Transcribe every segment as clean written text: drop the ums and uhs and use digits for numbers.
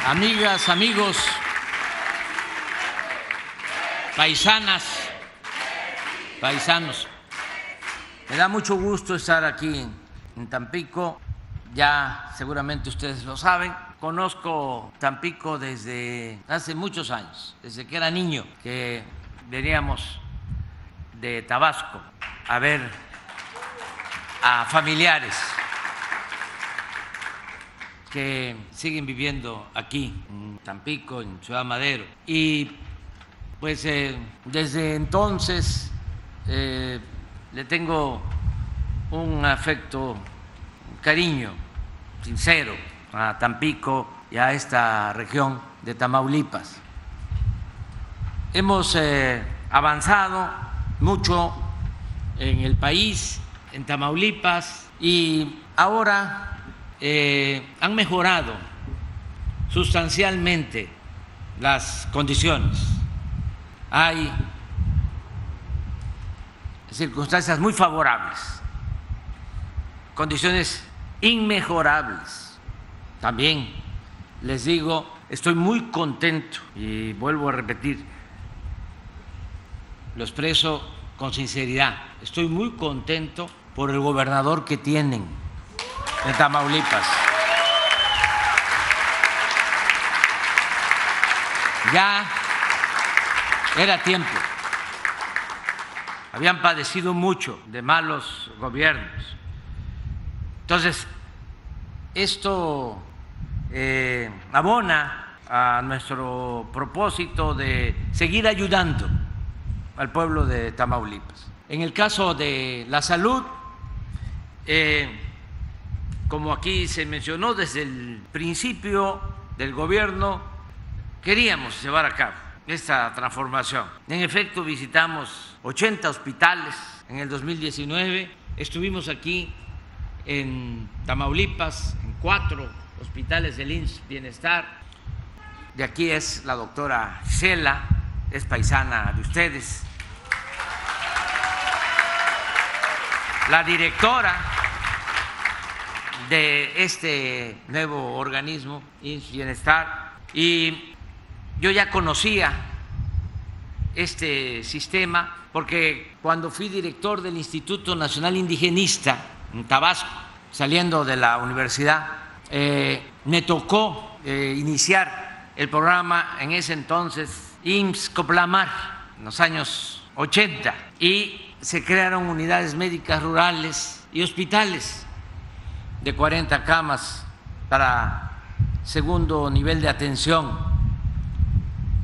amigas, amigos, paisanas, paisanos, me da mucho gusto estar aquí en Tampico. Ya seguramente ustedes lo saben, conozco Tampico desde hace muchos años, desde que era niño, que veníamos de Tabasco a ver a familiares que siguen viviendo aquí en Tampico, en Ciudad Madero. Y pues desde entonces le tengo un afecto, un cariño sincero a Tampico y a esta región de Tamaulipas. Hemos avanzado mucho en el país, en Tamaulipas, y ahora han mejorado sustancialmente las condiciones. Hay circunstancias muy favorables, condiciones inmejorables. También les digo, estoy muy contento y vuelvo a repetir, lo expreso con sinceridad, estoy muy contento por el gobernador que tienen en Tamaulipas. Ya era tiempo. Habían padecido mucho de malos gobiernos. Entonces, esto abona a nuestro propósito de seguir ayudando al pueblo de Tamaulipas. En el caso de la salud, como aquí se mencionó, desde el principio del gobierno queríamos llevar a cabo esta transformación. En efecto, visitamos 80 hospitales en el 2019, estuvimos aquí en Tamaulipas, en 4 hospitales del IMSS Bienestar. De aquí es la doctora Gisela, es paisana de ustedes. La directora de este nuevo organismo, IMSS Bienestar, y yo ya conocía este sistema porque cuando fui director del Instituto Nacional Indigenista en Tabasco, saliendo de la universidad, me tocó iniciar el programa en ese entonces IMSS Coplamar, en los años 80, y se crearon unidades médicas rurales y hospitales de 40 camas para segundo nivel de atención,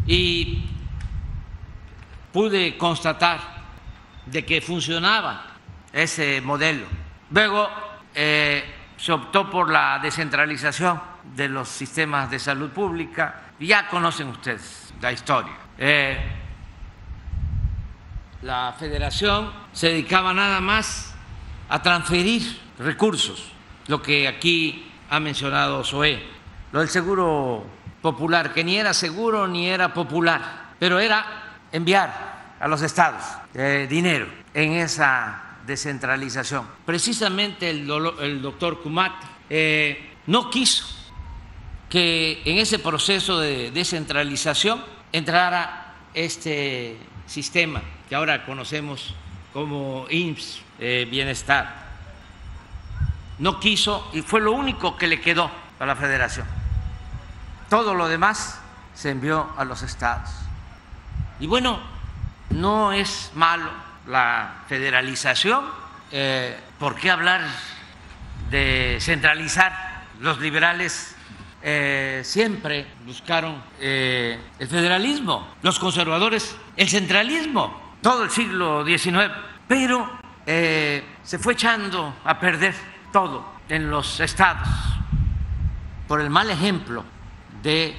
y pude constatar de que funcionaba ese modelo. Luego se optó por la descentralización de los sistemas de salud pública, y ya conocen ustedes la historia. La federación se dedicaba nada más a transferir recursos, lo que aquí ha mencionado Zoé, lo del seguro popular, que ni era seguro ni era popular, pero era enviar a los estados dinero en esa descentralización. Precisamente el doctor Kumat no quiso que en ese proceso de descentralización entrara este sistema que ahora conocemos como IMSS Bienestar. No quiso, y fue lo único que le quedó a la federación. Todo lo demás se envió a los estados. Y bueno, no es malo la federalización. ¿Por qué hablar de centralizar? Los liberales siempre buscaron el federalismo, los conservadores el centralismo, todo el siglo XIX, pero se fue echando a perder todo en los estados por el mal ejemplo de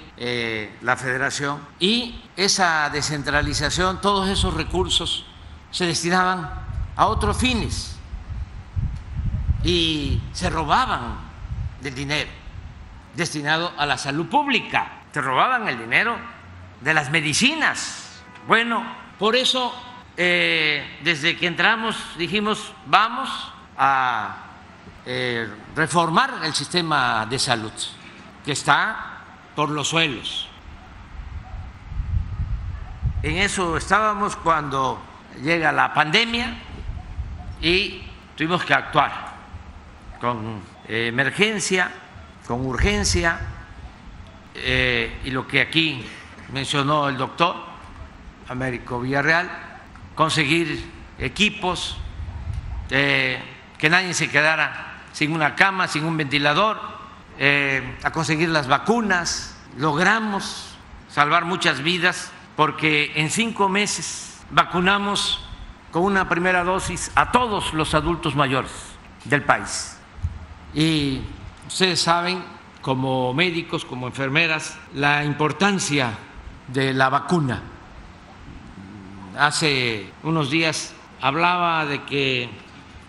la federación, y esa descentralización, todos esos recursos se destinaban a otros fines y se robaban del dinero destinado a la salud pública, se robaban el dinero de las medicinas. Bueno, por eso desde que entramos dijimos vamos a reformar el sistema de salud, que está por los suelos. En eso estábamos cuando llega la pandemia y tuvimos que actuar con emergencia, con urgencia, y lo que aquí mencionó el doctor Américo Villarreal, conseguir equipos, que nadie se quedara sin una cama, sin un ventilador, a conseguir las vacunas. Logramos salvar muchas vidas porque en 5 meses vacunamos con una primera dosis a todos los adultos mayores del país. Y ustedes saben, como médicos, como enfermeras, la importancia de la vacuna. Hace unos días hablaba de que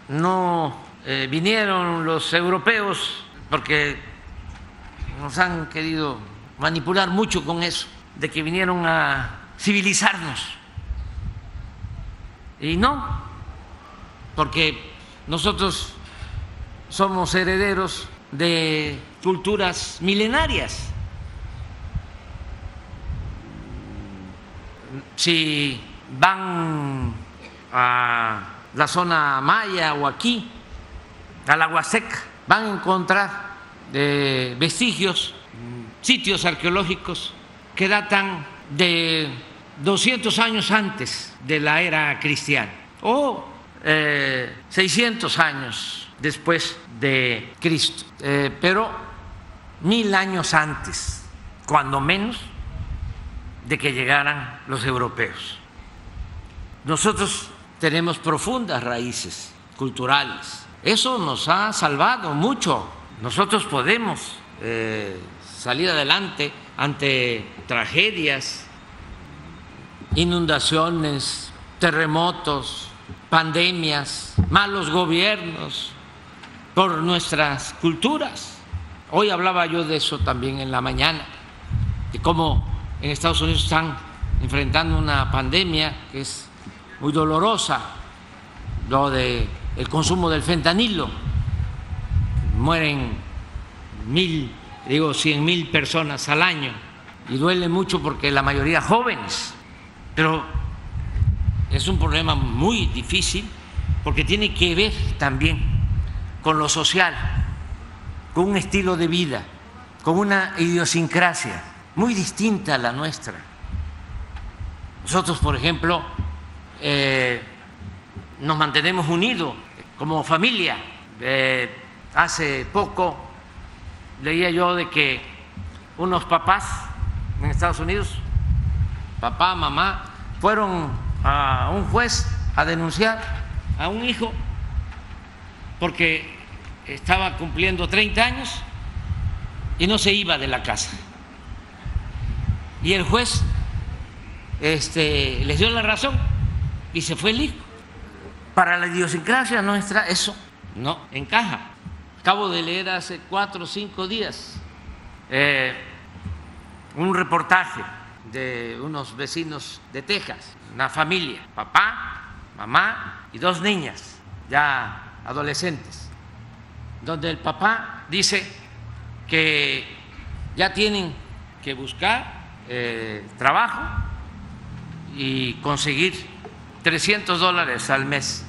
no vinieron los europeos porque nos han querido manipular mucho con eso, de que vinieron a civilizarnos. Y no, porque nosotros somos herederos de culturas milenarias. Si van a la zona maya o aquí, a la Huasteca, van a encontrar vestigios, sitios arqueológicos que datan de 200 años antes de la era cristiana o 600 años después de Cristo, pero 1000 años antes, cuando menos, de que llegaran los europeos. Nosotros tenemos profundas raíces culturales. Eso nos ha salvado mucho. Nosotros podemos salir adelante ante tragedias, inundaciones, terremotos, pandemias, malos gobiernos, por nuestras culturas. Hoy hablaba yo de eso también en la mañana, de cómo en Estados Unidos están enfrentando una pandemia que es muy dolorosa, lo del consumo del fentanilo. Mueren 100,000 personas al año y duele mucho porque la mayoría jóvenes, pero es un problema muy difícil porque tiene que ver también con lo social, con un estilo de vida, con una idiosincrasia muy distinta a la nuestra. Nosotros, por ejemplo, nos mantenemos unidos como familia. Hace poco leía yo de que unos papás en Estados Unidos, papá, mamá, fueron a un juez a denunciar a un hijo porque estaba cumpliendo 30 años y no se iba de la casa. Y el juez les dio la razón y se fue el hijo. Para la idiosincrasia nuestra eso no encaja. Acabo de leer hace 4 o 5 días un reportaje de unos vecinos de Texas, una familia, papá, mamá y 2 niñas ya adolescentes, donde el papá dice que ya tienen que buscar trabajo y conseguir $300 al mes,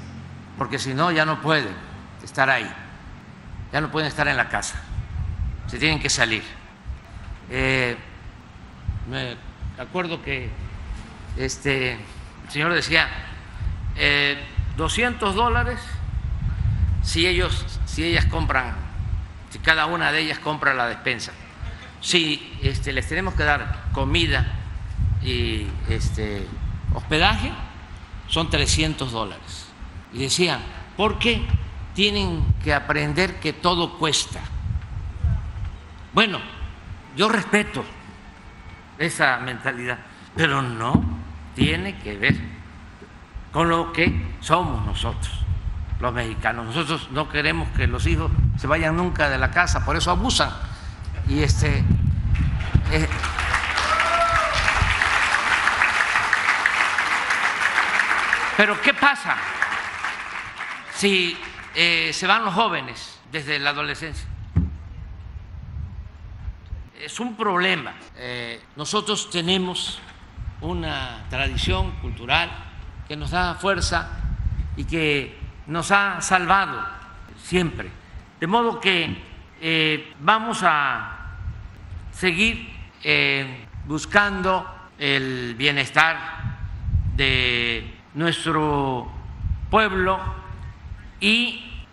porque si no ya no pueden estar ahí, ya no pueden estar en la casa, se tienen que salir. Me acuerdo que el señor decía $200 si ellas compran, si cada una de ellas compra la despensa. Si les tenemos que dar comida y hospedaje, son $300. Y decían, ¿por qué tienen que aprender que todo cuesta? Bueno, yo respeto esa mentalidad, pero no tiene que ver con lo que somos nosotros, los mexicanos. Nosotros no queremos que los hijos se vayan nunca de la casa, por eso abusan. Y pero ¿qué pasa si se van los jóvenes desde la adolescencia? es un problema. Nosotros tenemos una tradición cultural que nos da fuerza y que nos ha salvado siempre. De modo que vamos a seguir buscando el bienestar de nuestro pueblo y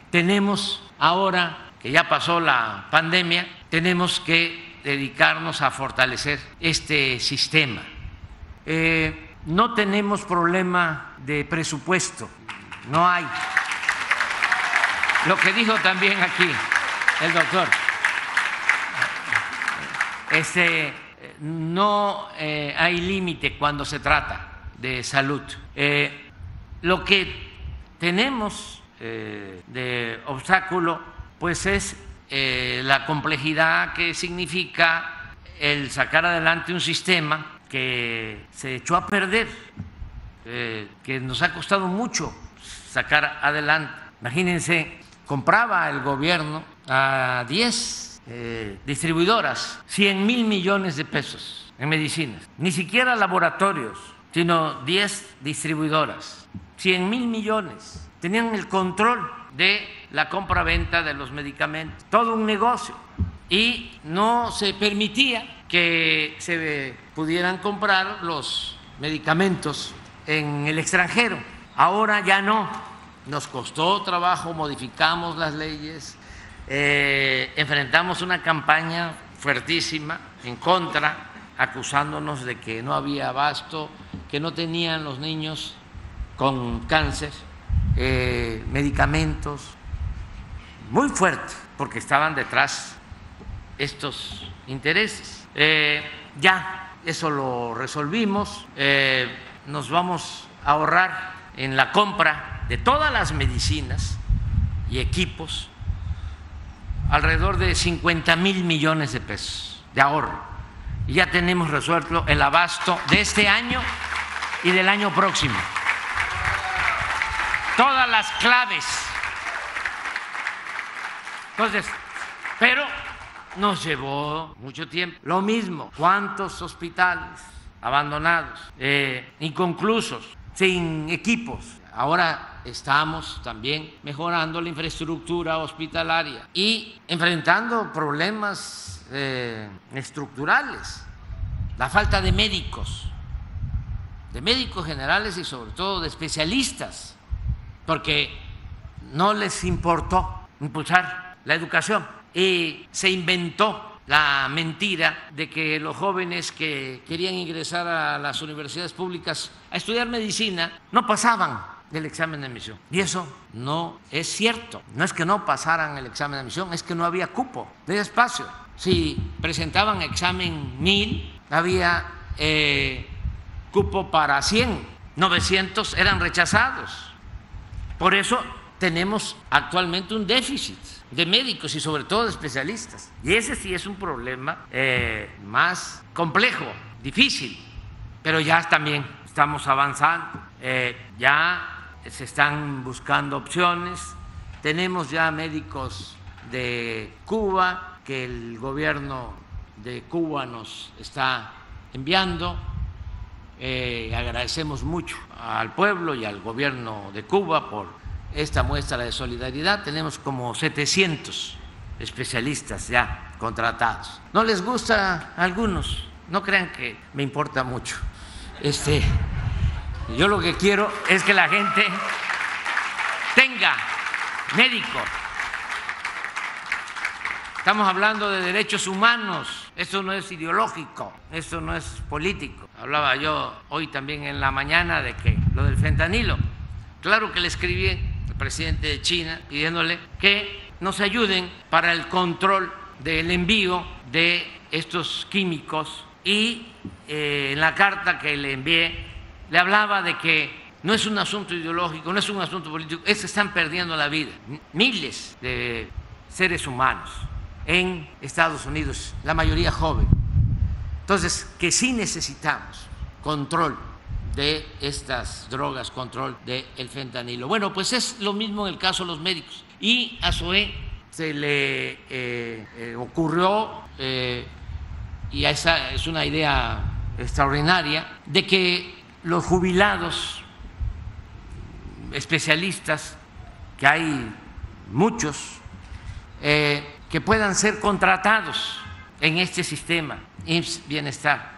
tenemos ahora que ya pasó la pandemia, tenemos que dedicarnos a fortalecer este sistema. No tenemos problema de presupuesto, no hay. Lo que dijo también aquí el doctor, no hay límite cuando se trata de salud. Lo que tenemos de obstáculo pues es la complejidad que significa el sacar adelante un sistema que se echó a perder, que nos ha costado mucho sacar adelante. Imagínense, compraba el gobierno a 10 distribuidoras 100,000 millones de pesos en medicinas, ni siquiera laboratorios, sino 10 distribuidoras, 100,000 millones. Tenían el control de la compra-venta de los medicamentos, todo un negocio, y no se permitía que se pudieran comprar los medicamentos en el extranjero. Ahora ya no, nos costó trabajo, modificamos las leyes, enfrentamos una campaña fuertísima en contra, acusándonos de que no había abasto, que no tenían los niños con cáncer medicamentos, muy fuerte, porque estaban detrás estos intereses. Ya eso lo resolvimos, nos vamos a ahorrar en la compra de todas las medicinas y equipos alrededor de 50,000 millones de pesos de ahorro. Y ya tenemos resuelto el abasto de este año y del año próximo. Todas las claves. Entonces, pero nos llevó mucho tiempo. Lo mismo, ¿cuántos hospitales abandonados, inconclusos, sin equipos? Ahora estamos también mejorando la infraestructura hospitalaria y enfrentando problemas estructurales, la falta de médicos generales y sobre todo de especialistas, porque no les importó impulsar la educación y se inventó la mentira de que los jóvenes que querían ingresar a las universidades públicas a estudiar medicina no pasaban del examen de admisión. Y eso no es cierto. No es que no pasaran el examen de admisión, es que no había cupo, no había espacio. Si presentaban examen 1,000, había cupo para 100, 900 eran rechazados. Por eso tenemos actualmente un déficit de médicos y sobre todo de especialistas. Y ese sí es un problema más complejo, difícil, pero ya también estamos avanzando, ya se están buscando opciones. Tenemos ya médicos de Cuba que el gobierno de Cuba nos está enviando. Agradecemos mucho al pueblo y al gobierno de Cuba por esta muestra de solidaridad. Tenemos como 700 especialistas ya contratados. No les gusta a algunos, no crean que me importa mucho. Yo lo que quiero es que la gente tenga médico. Estamos hablando de derechos humanos, esto no es ideológico, esto no es político. Hablaba yo hoy también en la mañana de que lo del fentanilo, claro que le escribí al presidente de China pidiéndole que nos ayuden para el control del envío de estos químicos y en la carta que le envié le hablaba de que no es un asunto ideológico, no es un asunto político, es que están perdiendo la vida miles de seres humanos en Estados Unidos, la mayoría joven. Entonces, que sí necesitamos control de estas drogas, control del fentanilo. Bueno, pues es lo mismo en el caso de los médicos. Y ASOE se le ocurrió, y esa es una idea extraordinaria, de que los jubilados especialistas, que hay muchos, que puedan ser contratados en este sistema IMSS Bienestar.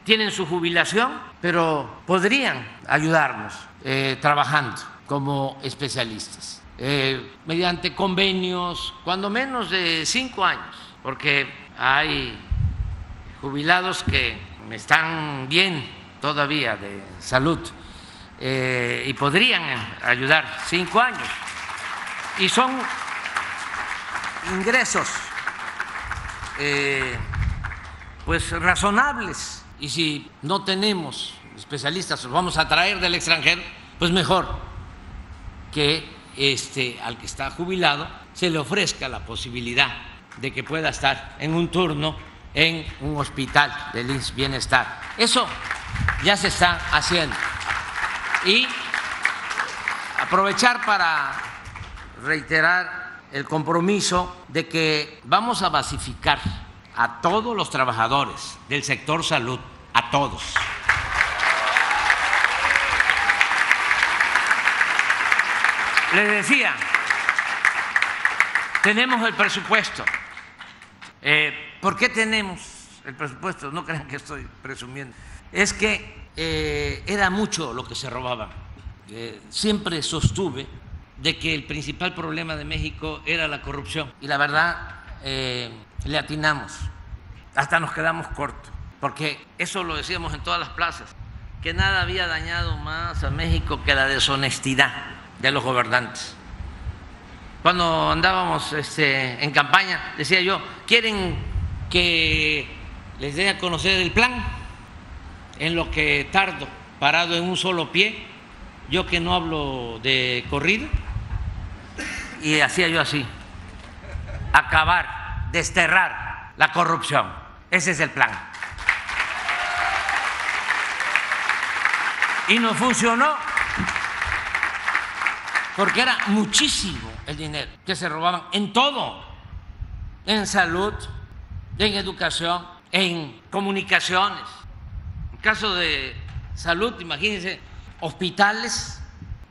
Tienen su jubilación, pero podrían ayudarnos trabajando como especialistas, mediante convenios, cuando menos de 5 años, porque hay jubilados que están bien todavía de salud y podrían ayudar 5 años. Y son ingresos pues razonables, y si no tenemos especialistas, los vamos a traer del extranjero, pues mejor que al que está jubilado se le ofrezca la posibilidad de que pueda estar en un turno en un hospital del IMSS Bienestar. Eso ya se está haciendo. Y aprovechar para reiterar el compromiso de que vamos a basificar a todos los trabajadores del sector salud, a todos. Les decía, tenemos el presupuesto. ¿Por qué tenemos el presupuesto? No crean que estoy presumiendo. Es que era mucho lo que se robaba. Siempre sostuve de que el principal problema de México era la corrupción, y la verdad le atinamos, hasta nos quedamos cortos, porque eso lo decíamos en todas las plazas, que nada había dañado más a México que la deshonestidad de los gobernantes. Cuando andábamos en campaña, decía yo, ¿quieren que les dé a conocer el plan? En lo que tardo parado en un solo pie, yo que no hablo de corrido, y hacía yo así: acabar, desterrar la corrupción. Ese es el plan. Y no funcionó, porque era muchísimo el dinero que se robaban en todo, en salud, en educación, en comunicaciones. En caso de salud, imagínense, hospitales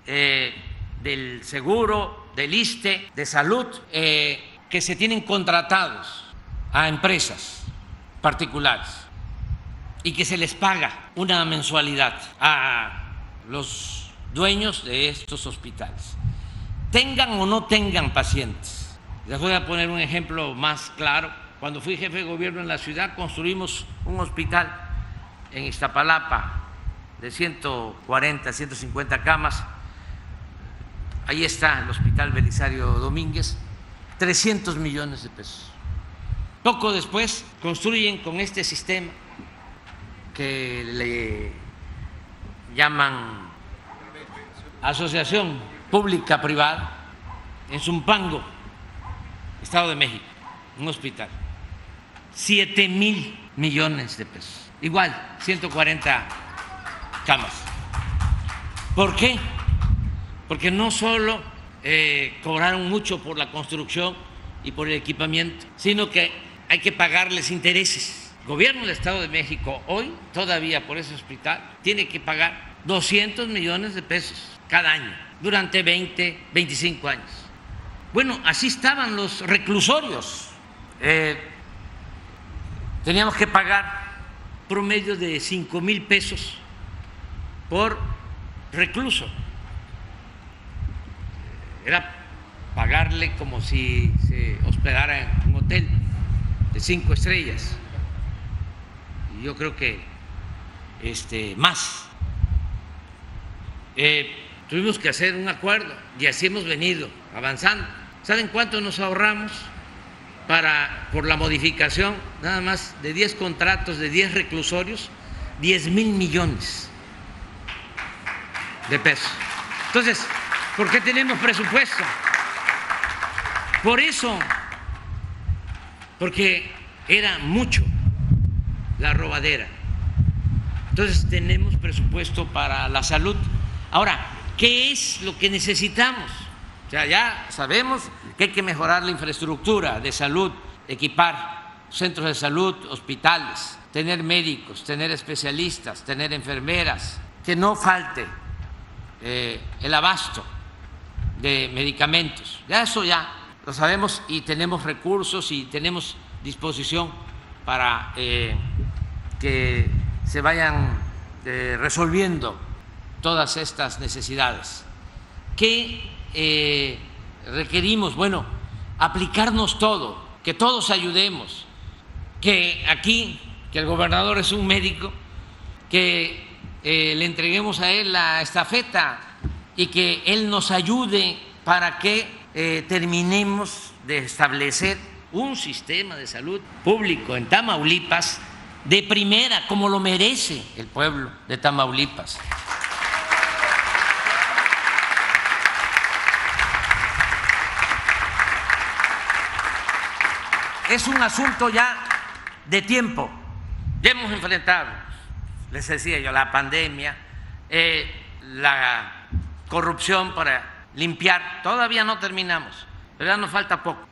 del seguro, del ISSSTE, de salud, que se tienen contratados a empresas particulares y que se les paga una mensualidad a los dueños de estos hospitales, tengan o no tengan pacientes. Les voy a poner un ejemplo más claro. Cuando fui jefe de gobierno en la ciudad, construimos un hospital en Iztapalapa de 140, 150 camas. Ahí está el Hospital Belisario Domínguez, 300 millones de pesos. Poco después construyen con este sistema que le llaman Asociación Pública-Privada, en Zumpango, Estado de México, un hospital, 7,000 millones de pesos. Igual, 140 camas. ¿Por qué? Porque no solo cobraron mucho por la construcción y por el equipamiento, sino que hay que pagarles intereses. El gobierno del Estado de México hoy, todavía por ese hospital, tiene que pagar 200 millones de pesos cada año, durante 20, 25 años. Bueno, así estaban los reclusorios. Teníamos que pagar promedio de 5,000 pesos por recluso. Era pagarle como si se hospedara en un hotel de 5 estrellas. Y yo creo que más. Tuvimos que hacer un acuerdo y así hemos venido avanzando. ¿Saben cuánto nos ahorramos por la modificación nada más de 10 contratos de 10 reclusorios? 10,000 millones de pesos. Entonces, ¿por qué tenemos presupuesto? Por eso, porque era mucho la robadera. Entonces tenemos presupuesto para la salud. Ahora, ¿qué es lo que necesitamos? O sea, ya sabemos que hay que mejorar la infraestructura de salud, equipar centros de salud, hospitales, tener médicos, tener especialistas, tener enfermeras, que no falte el abasto de medicamentos. Ya eso ya lo sabemos y tenemos recursos y tenemos disposición para que se vayan resolviendo todas estas necesidades. ¿Qué requerimos? Bueno, aplicarnos todo, que todos ayudemos, que aquí, que el gobernador es un médico, que le entreguemos a él la estafeta y que él nos ayude para que terminemos de establecer un sistema de salud público en Tamaulipas de primera, como lo merece el pueblo de Tamaulipas. Es un asunto ya de tiempo. Ya hemos enfrentado, les decía yo, la pandemia, la corrupción para limpiar. Todavía no terminamos, pero ya nos falta poco.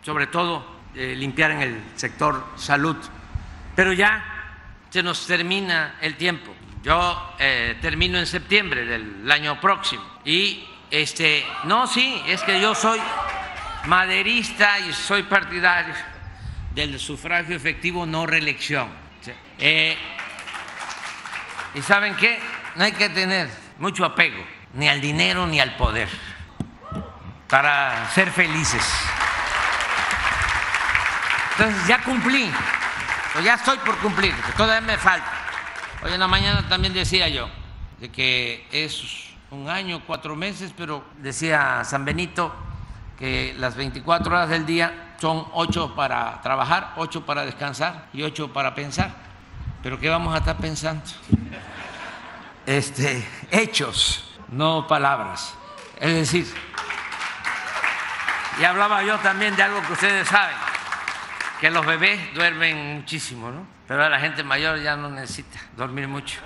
Sobre todo limpiar en el sector salud. Pero ya se nos termina el tiempo. Yo termino en septiembre del año próximo. Y no, sí, es que yo soy maderista y soy partidario del sufragio efectivo, no reelección. ¿Y saben qué? No hay que tener mucho apego ni al dinero ni al poder para ser felices. Entonces ya cumplí, o ya estoy por cumplir, que todavía me falta. Hoy en la mañana también decía yo de que es 1 año, 4 meses, pero decía San Benito que las 24 horas del día son 8 para trabajar, 8 para descansar y 8 para pensar. ¿Pero qué vamos a estar pensando? Hechos, no palabras. Es decir, y hablaba yo también de algo que ustedes saben, que los bebés duermen muchísimo, ¿no? Pero la gente mayor ya no necesita dormir mucho.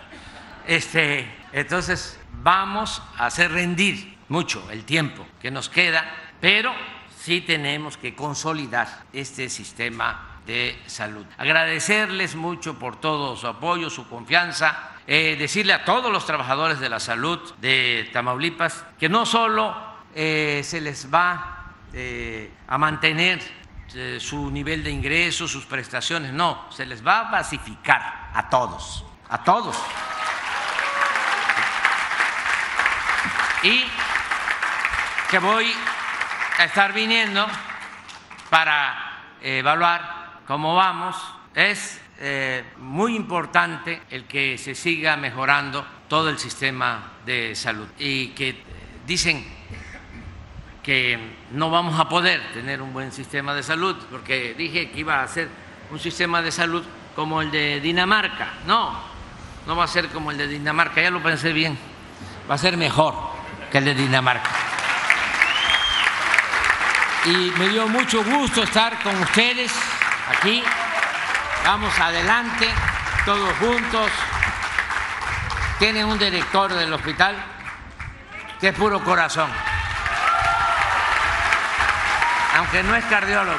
Entonces vamos a hacer rendir mucho el tiempo que nos queda, pero sí tenemos que consolidar este sistema de salud. Agradecerles mucho por todo su apoyo, su confianza, decirle a todos los trabajadores de la salud de Tamaulipas que no solo se les va a mantener su nivel de ingresos, sus prestaciones, no, se les va a basificar a todos, a todos. Y que voy a estar viniendo para evaluar cómo vamos. Es muy importante el que se siga mejorando todo el sistema de salud y que dicen que no vamos a poder tener un buen sistema de salud porque dije que iba a ser un sistema de salud como el de Dinamarca. No, no va a ser como el de Dinamarca, ya lo pensé bien, va a ser mejor que el de Dinamarca. Y me dio mucho gusto estar con ustedes aquí. Vamos adelante, todos juntos. Tienen un director del hospital que es puro corazón, aunque no es cardiólogo.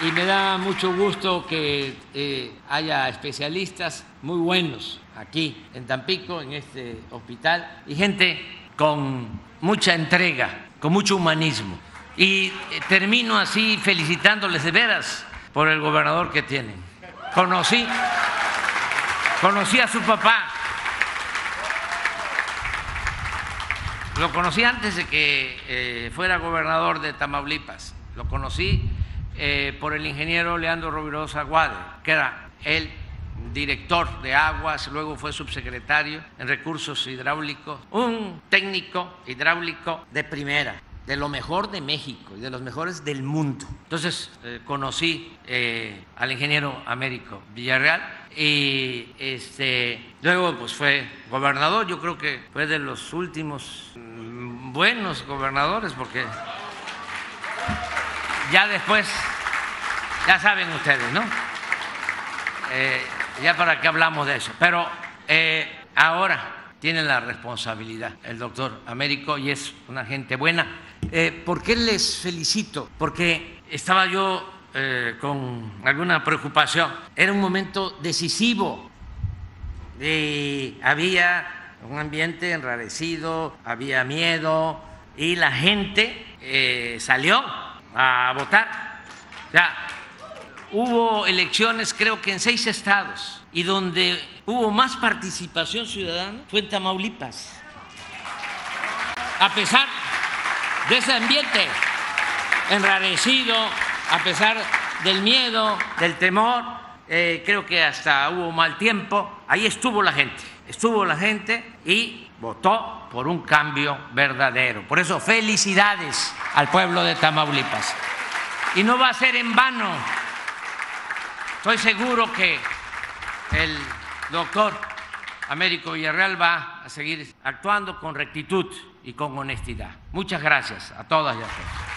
Y me da mucho gusto que haya especialistas muy buenos aquí en Tampico, en este hospital, y gente con mucha entrega, con mucho humanismo. Y termino así felicitándoles de veras por el gobernador que tienen. Conocí a su papá. Lo conocí antes de que fuera gobernador de Tamaulipas. Lo conocí por el ingeniero Leandro Rovirosa Guade, que era el director de aguas, luego fue subsecretario en recursos hidráulicos, un técnico hidráulico de primera, de lo mejor de México y de los mejores del mundo. Entonces conocí al ingeniero Américo Villarreal y luego pues fue gobernador. Yo creo que fue de los últimos buenos gobernadores, porque ya después, ya saben ustedes, ¿no? Ya para qué hablamos de eso. Pero ahora tiene la responsabilidad, el doctor Américo, y es una gente buena. ¿Por qué les felicito? Porque estaba yo con alguna preocupación. Era un momento decisivo. Había un ambiente enrarecido, había miedo y la gente salió a votar. O sea, hubo elecciones creo que en 6 estados y donde hubo más participación ciudadana fue en Tamaulipas. A pesar de ese ambiente enrarecido, a pesar del miedo, del temor, creo que hasta hubo mal tiempo, ahí estuvo la gente y votó por un cambio verdadero. Por eso, felicidades al pueblo de Tamaulipas. Y no va a ser en vano. Estoy seguro que el doctor Américo Villarreal va a seguir actuando con rectitud y con honestidad. Muchas gracias a todas y a todos.